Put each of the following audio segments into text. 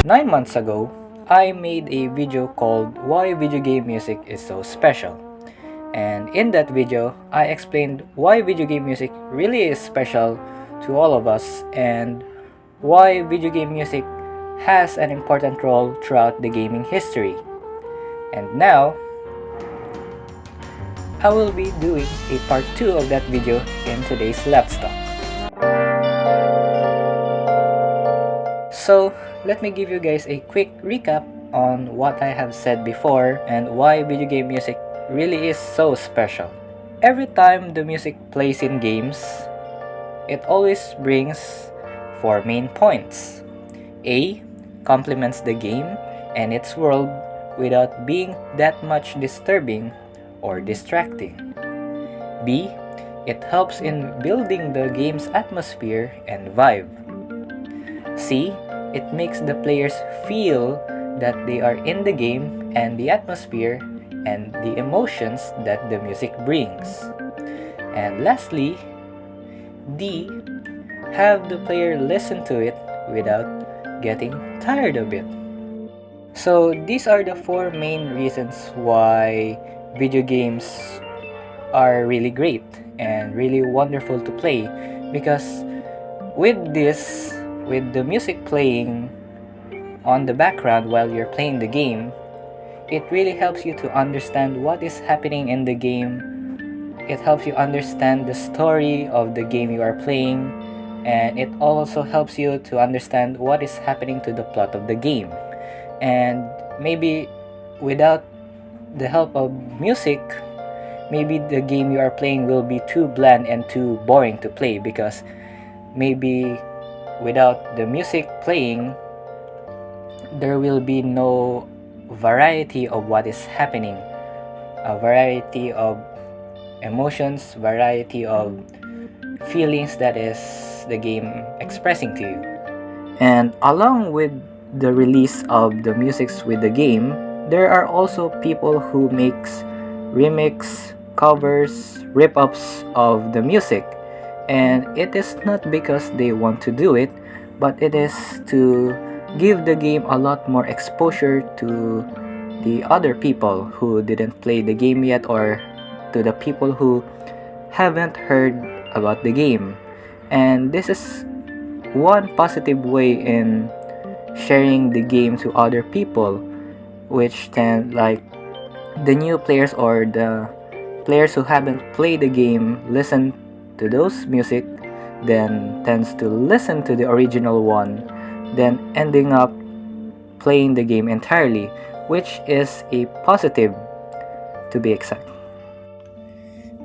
9 months ago, I made a video called Why Video Game Music is So Special. And in that video, I explained why video game music really is special to all of us and why video game music has an important role throughout the gaming history. And now, I will be doing a part 2 of that video in today's Let's Talk. So, let me give you guys a quick recap on what I have said before and why video game music really is so special. Every time the music plays in games, it always brings 4 main points. A. Complements the game and its world without being that much disturbing or distracting. B. It helps in building the game's atmosphere and vibe. C. It makes the players feel that they are in the game and the atmosphere and the emotions that the music brings. And lastly, D. Have the player listen to it without getting tired of it. So these are the 4 main reasons why video games are really great and really wonderful to play, because with the music playing on the background while you're playing the game, it really helps you to understand what is happening in the game. It helps you understand the story of the game you are playing, and it also helps you to understand what is happening to the plot of the game. And maybe without the help of music, maybe the game you are playing will be too bland and too boring to play, because maybe without the music playing, there will be no variety of what is happening, a variety of emotions, variety of feelings that is the game expressing to you. And along with the release of the musics with the game, there are also people who makes remix, covers, rip-ups of the music. And it is not because they want to do it, but it is to give the game a lot more exposure to the other people who didn't play the game yet, or to the people who haven't heard about the game. And this is one positive way in sharing the game to other people, which then, like, the new players or the players who haven't played the game listen to those music, then tends to listen to the original one, then ending up playing the game entirely, which is a positive, to be exact.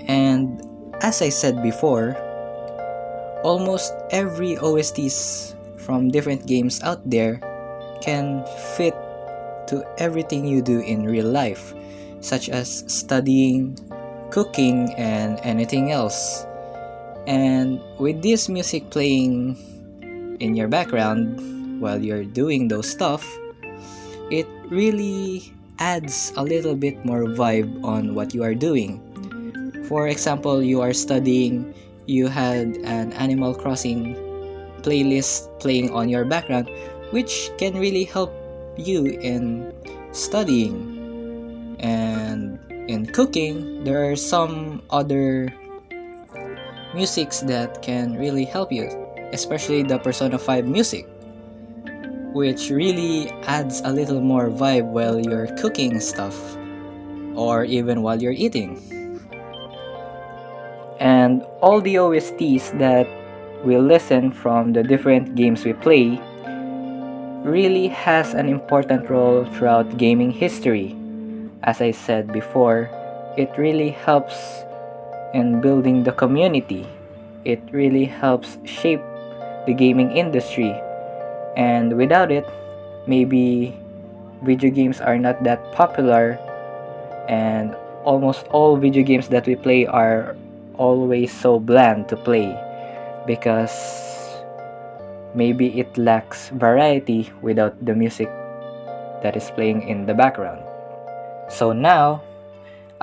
And as I said before, almost every OSTs from different games out there can fit to everything you do in real life, such as studying, cooking, and anything else. And with this music playing in your background while you're doing those stuff, it really adds a little bit more vibe on what you are doing. For example, you are studying, you had an Animal Crossing playlist playing on your background, which can really help you in studying. And in cooking, there are some other musics that can really help you, especially the Persona 5 music, which really adds a little more vibe while you're cooking stuff, or even while you're eating. And all the OSTs that we listen from the different games we play really has an important role throughout gaming history. As I said before, it really helps in building the community. It really helps shape the gaming industry. And without it, maybe video games are not that popular, and almost all video games that we play are always so bland to play, because maybe it lacks variety without the music that is playing in the background. So now,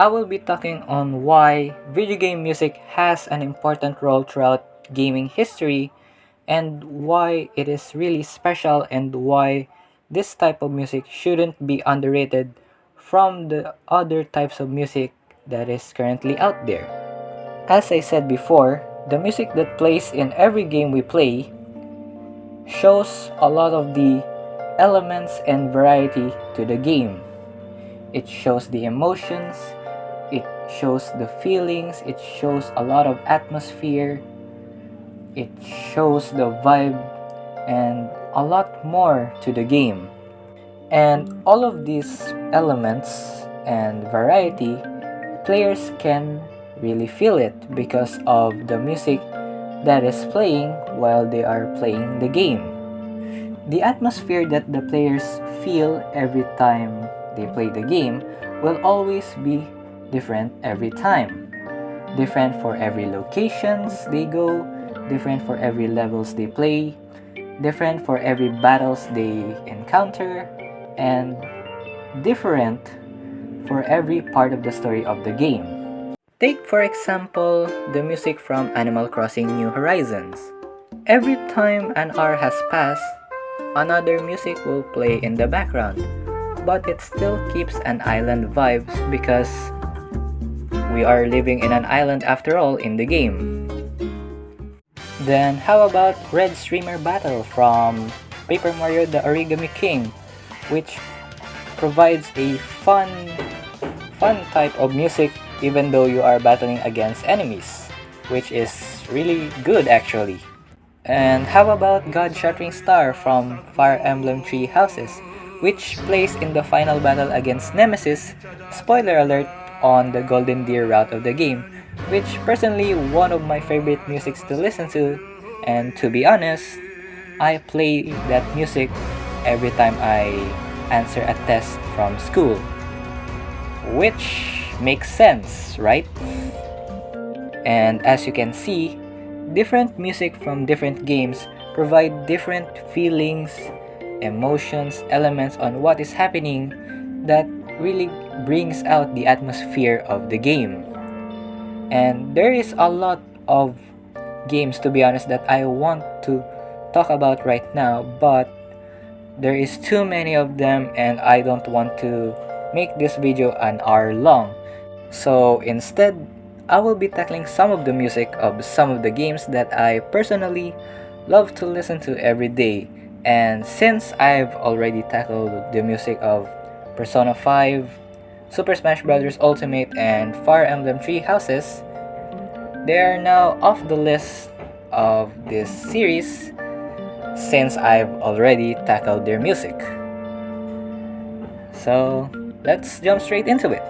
I will be talking on why video game music has an important role throughout gaming history, and why it is really special, and why this type of music shouldn't be underrated from the other types of music that is currently out there. As I said before, the music that plays in every game we play shows a lot of the elements and variety to the game. It shows the emotions, it shows the feelings, it shows a lot of atmosphere, it shows the vibe, and a lot more to the game. And all of these elements and variety, players can really feel it because of the music that is playing while they are playing the game. The atmosphere that the players feel every time they play the game will always be different every time. Different for every locations they go, different for every levels they play, different for every battles they encounter, and different for every part of the story of the game. Take for example the music from Animal Crossing New Horizons. Every time an hour has passed, another music will play in the background, but it still keeps an island vibes because we are living in an island after all in the game. Then how about Red Streamer Battle from Paper Mario the Origami King, which provides a fun type of music even though you are battling against enemies, which is really good actually. And how about God Shattering Star from Fire Emblem Three Houses, which plays in the final battle against Nemesis, spoiler alert, on the Golden Deer route of the game, which personally one of my favorite musics to listen to, and to be honest, I play that music every time I answer a test from school. Which makes sense, right? And as you can see, different music from different games provide different feelings, emotions, elements on what is happening that really brings out the atmosphere of the game. And there is a lot of games, to be honest, that I want to talk about right now, but there is too many of them and I don't want to make this video an hour long. So instead, I will be tackling some of the music of some of the games that I personally love to listen to every day. And since I've already tackled the music of Persona 5, Super Smash Bros. Ultimate, and Fire Emblem Three Houses, they are now off the list of this series since I've already tackled their music. So let's jump straight into it.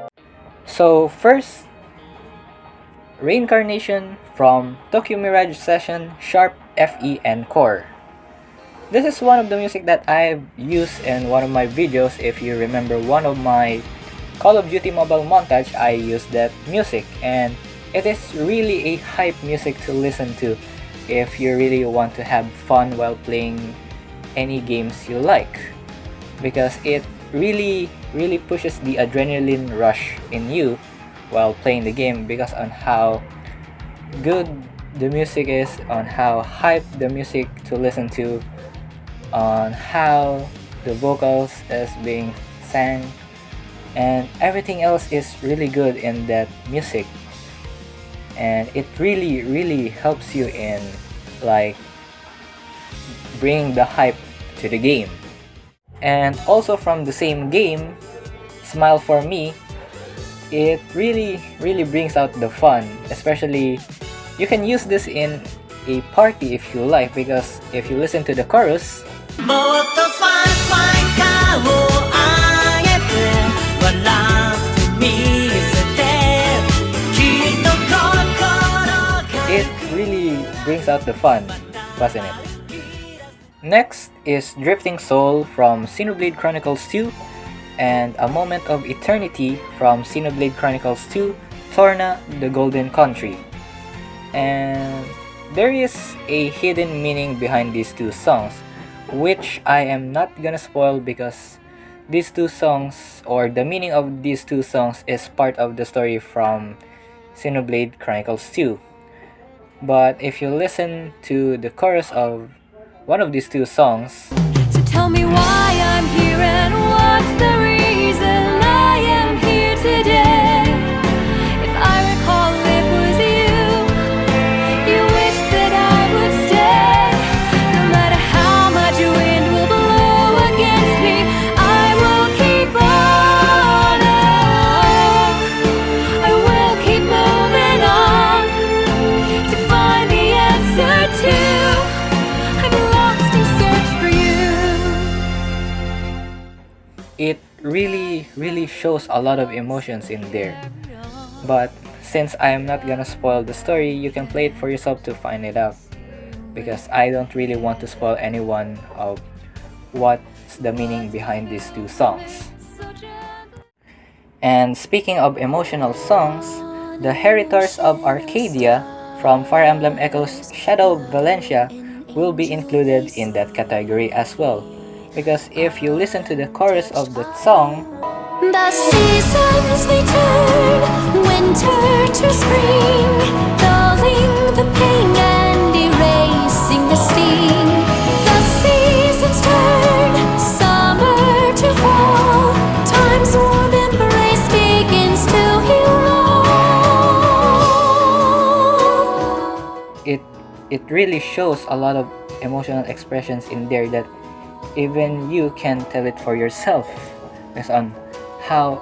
So first, Reincarnation from Tokyo Mirage Session, Sharp, FE, and Core. This is one of the music that I've used in one of my videos. If you remember one of my Call of Duty Mobile montage, I used that music, and it is really a hype music to listen to if you really want to have fun while playing any games you like, because it really pushes the adrenaline rush in you while playing the game because on how good the music is, on how hype the music to listen to, on how the vocals is being sang, and everything else is really good in that music, and it really helps you in like bringing the hype to the game. And also from the same game, Smile for Me, it really brings out the fun. Especially, you can use this in a party if you like, because if you listen to the chorus, it really brings out the fun, doesn't it? Next is Drifting Soul from Xenoblade Chronicles 2 and A Moment of Eternity from Xenoblade Chronicles 2 Torna the Golden Country. And there is a hidden meaning behind these two songs, which I am not gonna spoil because these two songs, or the meaning of these two songs, is part of the story from Xenoblade Chronicles 2. But if you listen to the chorus of one of these two songs, so tell me why I'm here. shows a lot of emotions in there. But since I am not gonna spoil the story, you can play it for yourself to find it out, because I don't really want to spoil anyone of what's the meaning behind these two songs. And speaking of emotional songs, the Heritors of Arcadia from Fire Emblem Echoes Shadow Valentia will be included in that category as well. Because if you listen to the chorus of that song, the seasons they turn, winter to spring, dulling the pain and erasing the sting. The seasons turn, summer to fall, time's warm embrace begins to heal all. it really shows a lot of emotional expressions in there that even you can tell it for yourself based on how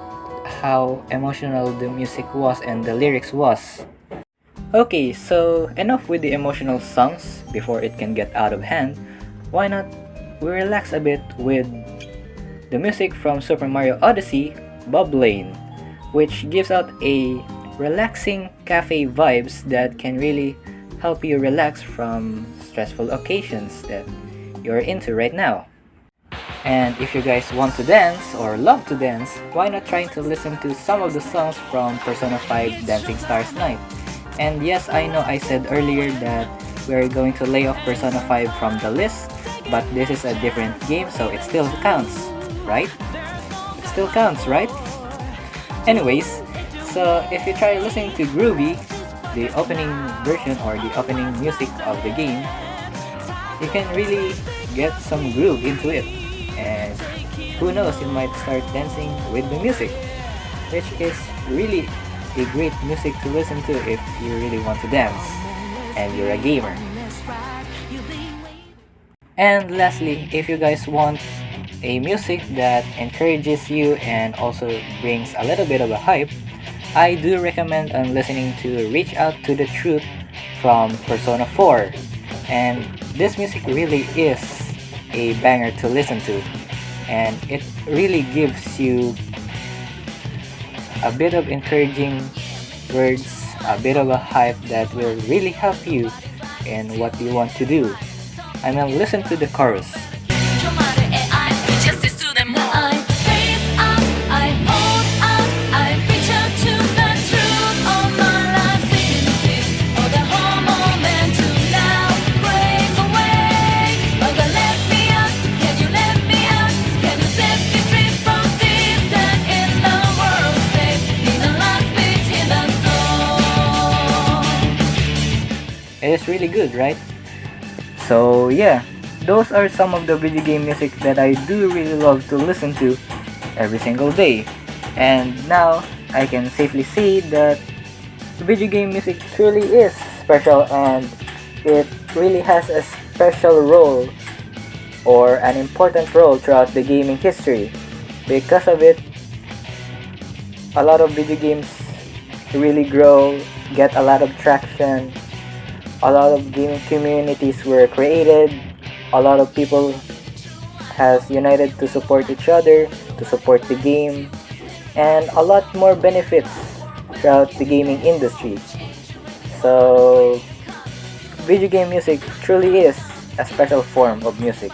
emotional the music was and the lyrics was. Okay, so enough with the emotional songs before it can get out of hand. Why not we relax a bit with the music from Super Mario Odyssey, Bob Lane, which gives out a relaxing cafe vibes that can really help you relax from stressful occasions that you're into right now. And if you guys want to dance or love to dance, why not try to listen to some of the songs from Persona 5 Dancing Stars Night? And yes, I know I said earlier that we're going to lay off Persona 5 from the list, but this is a different game, so it still counts, right? It still counts, right? Anyways, so if you try listening to Groovy, the opening version or the opening music of the game, you can really get some groove into it. And who knows, you might start dancing with the music, which is really a great music to listen to if you really want to dance and you're a gamer. And lastly, if you guys want a music that encourages you and also brings a little bit of a hype, I do recommend on listening to Reach Out to the Truth from Persona 4. And this music really is a banger to listen to, and it really gives you a bit of encouraging words, a bit of a hype that will really help you in what you want to do. I mean, listen to the chorus. It is really good, right? So yeah, those are some of the video game music that I do really love to listen to every single day. And now I can safely say that video game music truly is special, and it really has a special role or an important role throughout the gaming history. Because of it, a lot of video games really grow, get a lot of traction. A lot of gaming communities were created. A lot of people has united to support each other, to support the game, and a lot more benefits throughout the gaming industry. So, video game music truly is a special form of music.